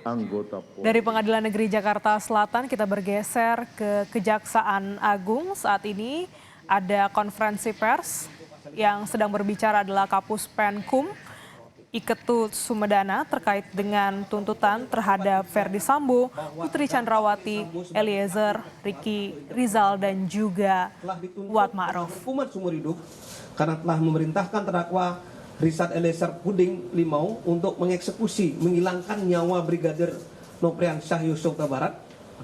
anggota Polri. Dari Pengadilan Negeri Jakarta Selatan kita bergeser ke Kejaksaan Agung. Saat ini ada konferensi pers yang sedang berbicara adalah Kapus Penkum Iketut Sumedana terkait dengan tuntutan terhadap Ferdy Sambo, Putri Chandrawati, Eliezer, Ricky Rizal dan juga Kuat Ma'ruf. Hukuman seumur hidup karena telah memerintahkan terdakwa Richard Eliezer Puding Limau untuk mengeksekusi, menghilangkan nyawa Brigadir Nopriansyah Yosua Huta Barat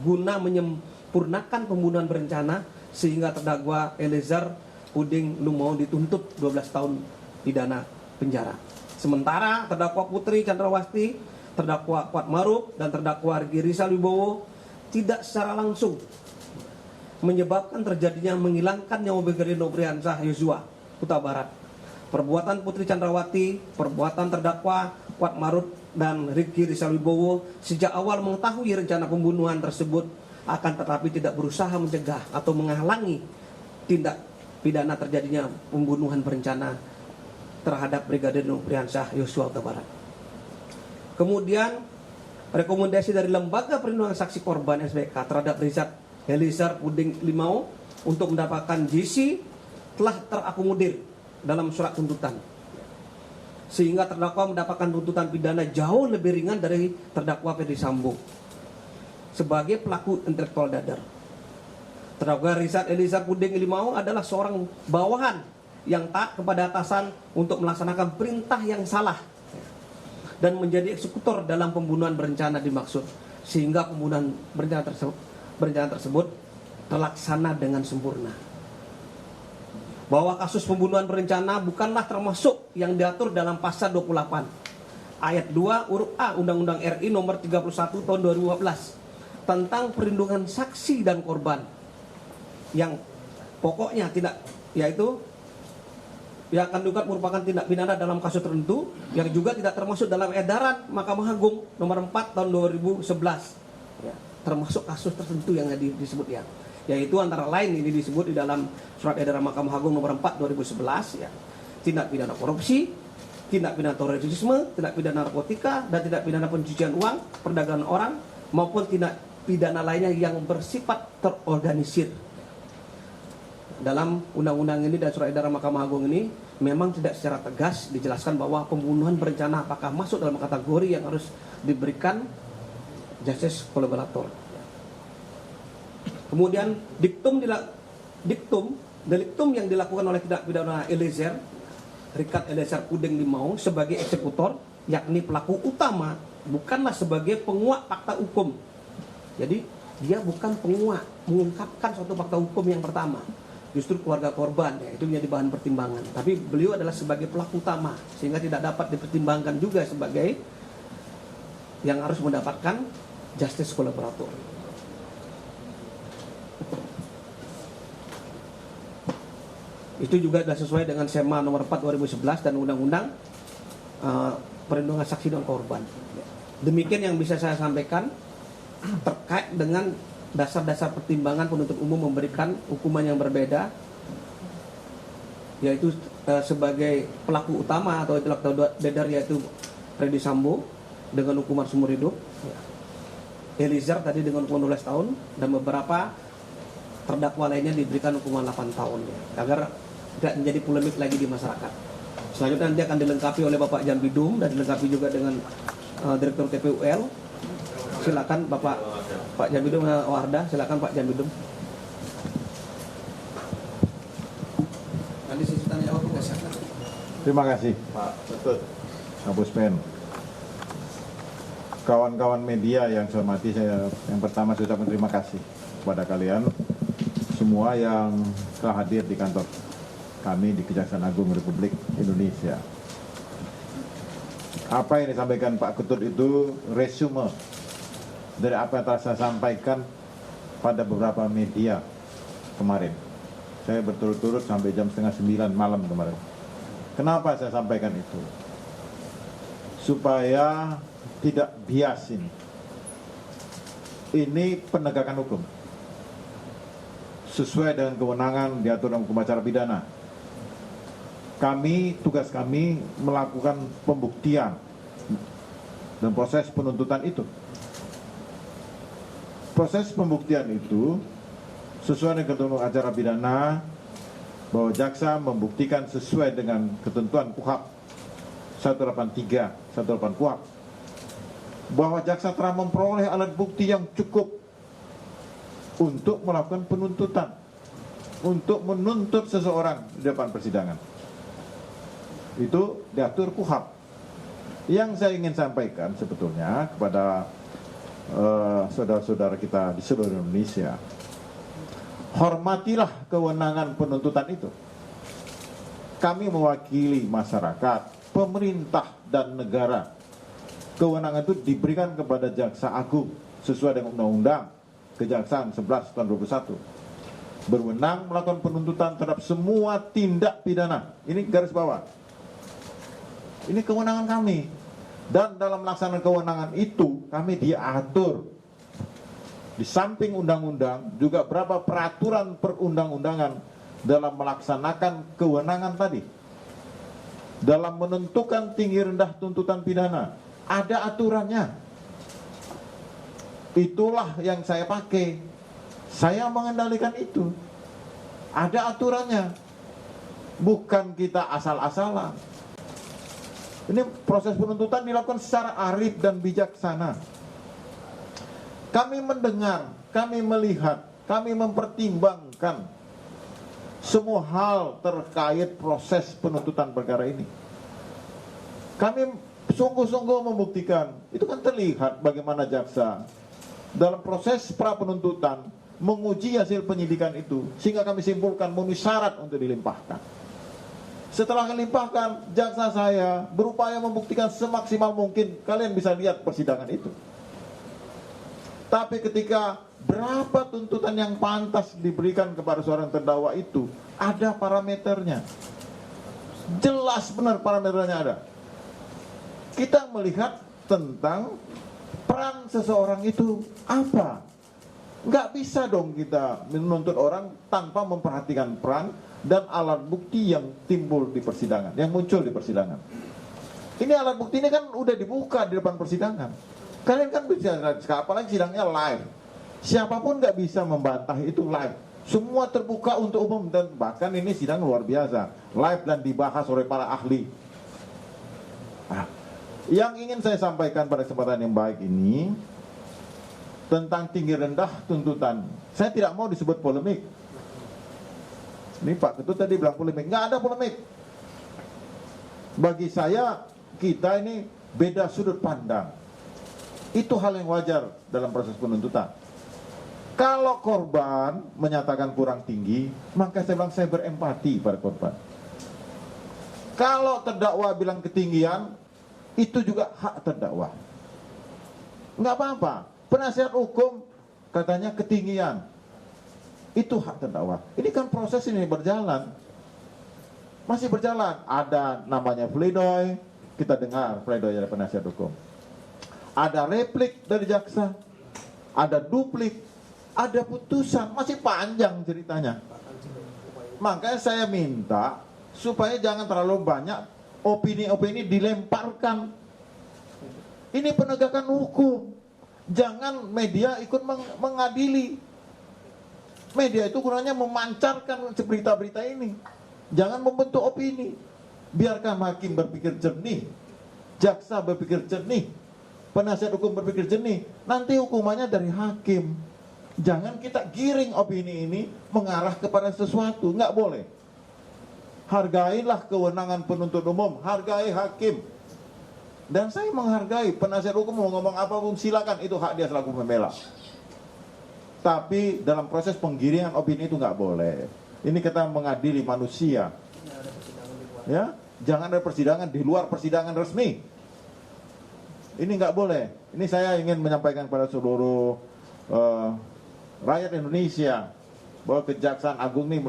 guna menyempurnakan pembunuhan berencana sehingga terdakwa Eliezer Puding Limau dituntut 12 tahun pidana penjara. Sementara terdakwa Putri Chandrawati, terdakwa Kuat Ma'ruf dan terdakwa Ricky Rizal Wibowo tidak secara langsung menyebabkan terjadinya menghilangkan nyawa Brigadir Nopriansyah Yosua Huta Barat. Perbuatan Putri Chandrawati, perbuatan terdakwa Kuat Ma'ruf dan Ricky Rizal Wibowo sejak awal mengetahui rencana pembunuhan tersebut akan tetapi tidak berusaha mencegah atau menghalangi tindak pidana terjadinya pembunuhan berencana terhadap Brigadir Nopriansyah Yosua Huta Barat. Kemudian rekomendasi dari Lembaga Perlindungan Saksi Korban SPK terhadap Richard Eliezer Puding Limau untuk mendapatkan JC telah terakomodir dalam surat tuntutan, sehingga terdakwa mendapatkan tuntutan pidana jauh lebih ringan dari terdakwa Ferdy Sambo sebagai pelaku intelektual dadar. Terdakwa Richard Eliezer Puding Limau adalah seorang bawahan yang taat kepada atasan untuk melaksanakan perintah yang salah dan menjadi eksekutor dalam pembunuhan berencana dimaksud, sehingga pembunuhan berencana tersebut terlaksana dengan sempurna. Bahwa kasus pembunuhan berencana bukanlah termasuk yang diatur dalam pasal 28 ayat 2 huruf A Undang-Undang RI nomor 31 tahun 2015 tentang perlindungan saksi dan korban, yang pokoknya tidak, yaitu yang akan diungkap merupakan tindak pidana dalam kasus tertentu yang juga tidak termasuk dalam edaran Mahkamah Agung nomor 4 tahun 2011 ya, termasuk kasus tertentu yang disebut ya, yaitu antara lain ini disebut di dalam surat edaran Mahkamah Agung nomor 4 2011 ya, tindak pidana korupsi, tindak pidana terorisme, tindak pidana narkotika dan tindak pidana pencucian uang, perdagangan orang maupun tindak pidana lainnya yang bersifat terorganisir. Dalam undang-undang ini dan surat edaran Mahkamah Agung ini memang tidak secara tegas dijelaskan bahwa pembunuhan berencana apakah masuk dalam kategori yang harus diberikan justice collaborator. Kemudian deliktum yang dilakukan oleh tindak pidana Eliezer Richard Eliezer Puding Limau sebagai eksekutor, yakni pelaku utama, bukanlah sebagai penguak fakta hukum. Jadi dia bukan penguak mengungkapkan suatu fakta hukum yang pertama, justru keluarga korban ya, itu menjadi bahan pertimbangan. Tapi beliau adalah sebagai pelaku utama, sehingga tidak dapat dipertimbangkan juga sebagai yang harus mendapatkan justice collaborator. Itu juga sudah sesuai dengan SEMA nomor 4 2011 dan Undang-Undang Perlindungan Saksi dan Korban. Demikian yang bisa saya sampaikan terkait dengan dasar-dasar pertimbangan penuntut umum memberikan hukuman yang berbeda, yaitu sebagai pelaku utama atau intelektual dadar yaitu Ferdy Sambo dengan hukuman seumur hidup, Eliezer tadi dengan hukuman 12 tahun, dan beberapa terdakwa lainnya diberikan hukuman 8 tahun ya, agar tidak menjadi polemik lagi di masyarakat. Selanjutnya nanti akan dilengkapi oleh Bapak Jan Bidum dan dilengkapi juga dengan Direktur TPUL. Silakan Pak Jan Bidum Wardah, silakan Pak Jan Bidum. Nanti sisi tanya jawab silakan. Terima kasih Pak Ketut Kapus Pen. Kawan-kawan media yang saya hormati, saya yang pertama saya ucapkan terima kasih kepada kalian semua yang telah hadir di kantor kami di Kejaksaan Agung Republik Indonesia. Apa yang disampaikan Pak Ketut itu resume dari apa yang telah saya sampaikan pada beberapa media kemarin. Saya berturut-turut sampai jam 8:30 malam kemarin. Kenapa saya sampaikan itu? Supaya tidak bias ini. Ini penegakan hukum. Sesuai dengan kewenangan diatur dalam hukum acara pidana. Tugas kami melakukan pembuktian dan proses penuntutan itu. Proses pembuktian itu sesuai dengan ketentuan acara pidana bahwa jaksa membuktikan sesuai dengan ketentuan KUHP 183, 188 KUHP bahwa jaksa telah memperoleh alat bukti yang cukup untuk melakukan penuntutan, untuk menuntut seseorang di depan persidangan. Itu diatur KUHP. Yang saya ingin sampaikan sebetulnya kepada saudara-saudara kita di seluruh Indonesia, hormatilah kewenangan penuntutan itu. Kami mewakili masyarakat, pemerintah, dan negara. Kewenangan itu diberikan kepada Jaksa Agung sesuai dengan Undang-Undang Kejaksaan 11 tahun 2021. Berwenang melakukan penuntutan terhadap semua tindak pidana. Ini garis bawah. Ini kewenangan kami. Dan dalam melaksanakan kewenangan itu, kami diatur. Di samping undang-undang, juga berapa peraturan perundang-undangan dalam melaksanakan kewenangan tadi. Dalam menentukan tinggi rendah tuntutan pidana, ada aturannya. Itulah yang saya pakai. Saya mengendalikan itu. Ada aturannya. Bukan kita asal-asalan. Ini proses penuntutan dilakukan secara arif dan bijaksana. Kami mendengar, kami melihat, kami mempertimbangkan semua hal terkait proses penuntutan perkara ini. Kami sungguh-sungguh membuktikan, itu kan terlihat bagaimana jaksa dalam proses pra penuntutan menguji hasil penyidikan itu, sehingga kami simpulkan memenuhi syarat untuk dilimpahkan. Setelah dilimpahkan, jaksa saya berupaya membuktikan semaksimal mungkin. Kalian bisa lihat persidangan itu. Tapi ketika berapa tuntutan yang pantas diberikan kepada seorang terdakwa itu, ada parameternya. Jelas benar parameternya ada. Kita melihat tentang peran seseorang itu apa. Nggak bisa dong kita menuntut orang tanpa memperhatikan peran dan alat bukti yang timbul di persidangan, yang muncul di persidangan. Ini alat bukti ini kan udah dibuka di depan persidangan. Kalian kan bisa, apalagi sidangnya live. Siapapun nggak bisa membantah itu live. Semua terbuka untuk umum dan bahkan ini sidang luar biasa, live dan dibahas oleh para ahli. Nah, yang ingin saya sampaikan pada kesempatan yang baik ini tentang tinggi rendah tuntutan. Saya tidak mau disebut polemik. Ini Pak Ketut tadi bilang polemik. Nggak ada polemik. Bagi saya, kita ini beda sudut pandang. Itu hal yang wajar dalam proses penuntutan. Kalau korban menyatakan kurang tinggi, maka saya bilang saya berempati pada korban. Kalau terdakwa bilang ketinggian, itu juga hak terdakwa. Nggak apa-apa. Penasihat hukum katanya ketinggian. Itu hak terdakwa. Ini kan proses ini berjalan. Masih berjalan. Ada namanya pledoi. Kita dengar pledoi dari penasihat hukum. Ada replik dari jaksa. Ada duplik. Ada putusan. Masih panjang ceritanya. Makanya saya minta supaya jangan terlalu banyak opini-opini dilemparkan. Ini penegakan hukum. Jangan media ikut mengadili. Media itu gunanya memancarkan berita-berita ini. Jangan membentuk opini. Biarkan hakim berpikir jernih, jaksa berpikir jernih, penasihat hukum berpikir jernih. Nanti hukumannya dari hakim. Jangan kita giring opini ini mengarah kepada sesuatu. Nggak boleh. Hargailah kewenangan penuntut umum, hargai hakim. Dan saya menghargai penasihat hukum mau ngomong apapun silakan, itu hak dia selaku pembela. Tapi dalam proses penggiringan opini itu nggak boleh. Ini kita mengadili manusia. Ya, jangan ada persidangan di luar persidangan resmi. Ini nggak boleh. Ini saya ingin menyampaikan pada seluruh rakyat Indonesia bahwa Kejaksaan Agung ini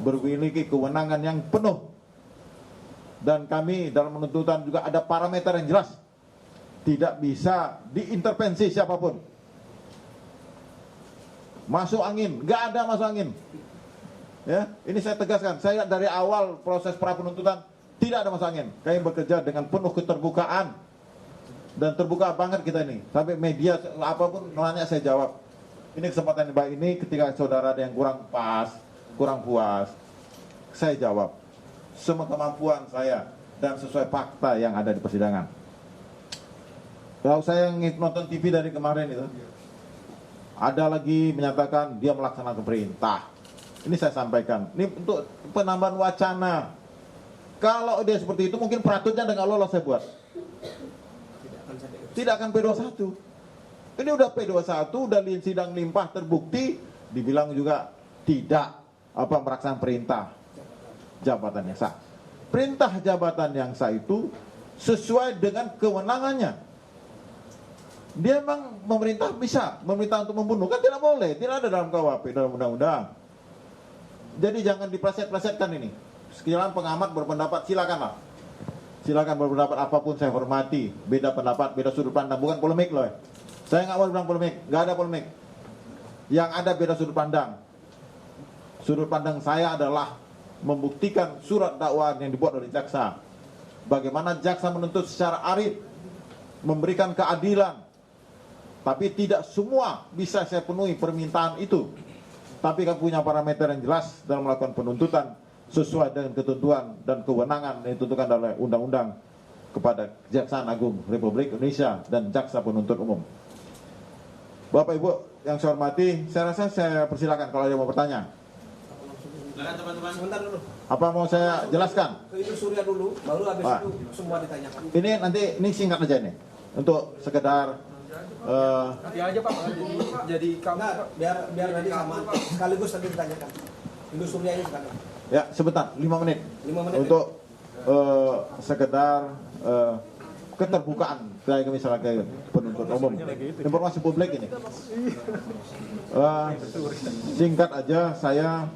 memiliki kewenangan yang penuh. Dan kami dalam penuntutan juga ada parameter yang jelas. Tidak bisa diintervensi siapapun. Masuk angin, nggak ada masuk angin. Ya, ini saya tegaskan. Saya dari awal proses pra penuntutan tidak ada masuk angin. Kami bekerja dengan penuh keterbukaan. Dan terbuka banget kita ini. Sampai media apapun nanya saya jawab. Ini kesempatan yang baik ini ketika saudara ada yang kurang pas, kurang puas, saya jawab. Semua kemampuan saya dan sesuai fakta yang ada di persidangan. Kalau saya nonton TV dari kemarin itu, ada lagi menyatakan dia melaksanakan perintah. Ini saya sampaikan. Ini untuk penambahan wacana. Kalau dia seperti itu mungkin peraturannya dengan lolos saya buat. Tidak akan P21. Ini udah P21, udah sidang limpah terbukti, dibilang juga tidak melaksanakan perintah jabatan yang sah. Perintah jabatan yang sah itu sesuai dengan kewenangannya. Dia memang memerintah bisa memerintah untuk membunuh, kan tidak boleh, tidak ada dalam KUHP, dalam undang-undang. Jadi jangan dipleset-plesetkan ini. Sekiranya pengamat berpendapat, silakanlah. Silakan berpendapat apapun, saya hormati. Beda pendapat, beda sudut pandang, bukan polemik loh. Saya nggak mau bilang polemik, nggak ada polemik. Yang ada beda sudut pandang. Sudut pandang saya adalah membuktikan surat dakwaan yang dibuat oleh jaksa. Bagaimana jaksa menuntut secara arif, memberikan keadilan. Tapi tidak semua bisa saya penuhi permintaan itu. Tapi kan punya parameter yang jelas dalam melakukan penuntutan sesuai dengan ketentuan dan kewenangan yang ditentukan oleh undang-undang kepada Kejaksaan Agung Republik Indonesia dan Jaksa Penuntut Umum. Bapak Ibu yang saya hormati, saya rasa saya persilakan kalau ada yang mau bertanya. Silakan teman-teman. Sebentar dulu. Apa mau saya jelaskan? Ke Idul Surya dulu, baru habis itu semua ditanyakan. Ini nanti ini singkat aja nih untuk sekedar ya aja Pak, jadi kamu Nah, biar nanti sama sekaligus nanti ditanyakan. Idul Surya ini sekarang. ya sebentar 5 menit 5 menit untuk sekedar keterbukaan kayak misalnya kayak penuntut umum, informasi publik ini. Singkat aja, saya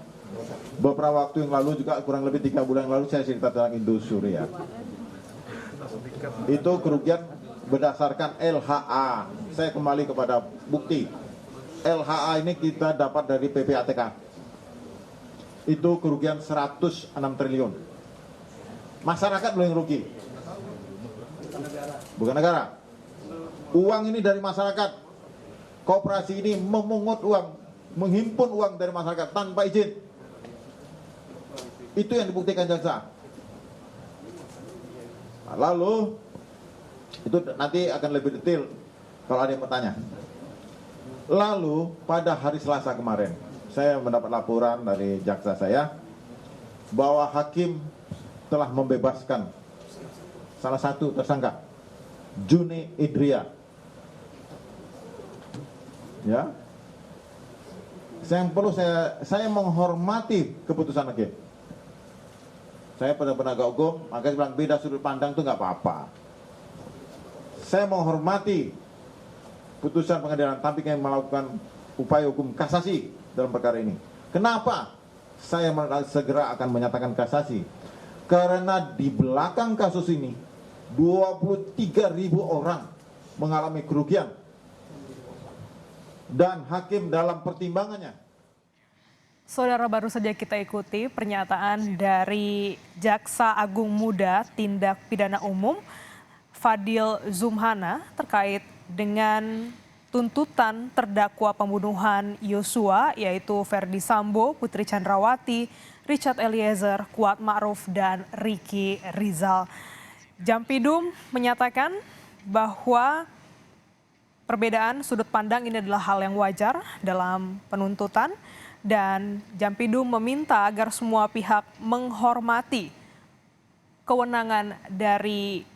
beberapa waktu yang lalu juga kurang lebih 3 bulan yang lalu saya cerita tentang Idul Surya. Itu kerugian berdasarkan LHA. Saya kembali kepada bukti. LHA ini kita dapat dari PPATK. Itu kerugian 106 triliun. Masyarakat loh yang rugi. Bukan negara. Uang ini dari masyarakat. Koperasi ini memungut uang, menghimpun uang dari masyarakat tanpa izin. Itu yang dibuktikan jaksa. Lalu itu nanti akan lebih detail kalau ada yang bertanya. Lalu pada hari Selasa kemarin saya mendapat laporan dari jaksa saya bahwa hakim telah membebaskan salah satu tersangka, Juni Idria. Ya, yang perlu saya menghormati keputusan hakim. Saya pada penegak hukum, makanya bilang beda sudut pandang itu nggak apa-apa. Saya menghormati putusan pengadilan, tapi kami melakukan upaya hukum kasasi dalam perkara ini. Kenapa saya segera akan menyatakan kasasi? Karena di belakang kasus ini 23.000 orang mengalami kerugian. Dan hakim dalam pertimbangannya. Saudara, baru saja kita ikuti pernyataan dari Jaksa Agung Muda Tindak Pidana Umum Fadil Zumhana terkait dengan tuntutan terdakwa pembunuhan Yosua yaitu Ferdi Sambo, Putri Chandrawati, Richard Eliezer, Kuat Ma'ruf, dan Ricky Rizal. Jampidum menyatakan bahwa perbedaan sudut pandang ini adalah hal yang wajar dalam penuntutan dan Jampidum meminta agar semua pihak menghormati kewenangan dari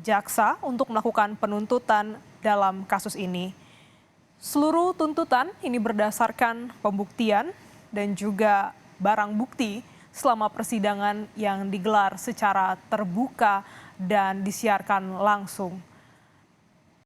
jaksa untuk melakukan penuntutan dalam kasus ini. Seluruh tuntutan ini berdasarkan pembuktian dan juga barang bukti selama persidangan yang digelar secara terbuka dan disiarkan langsung.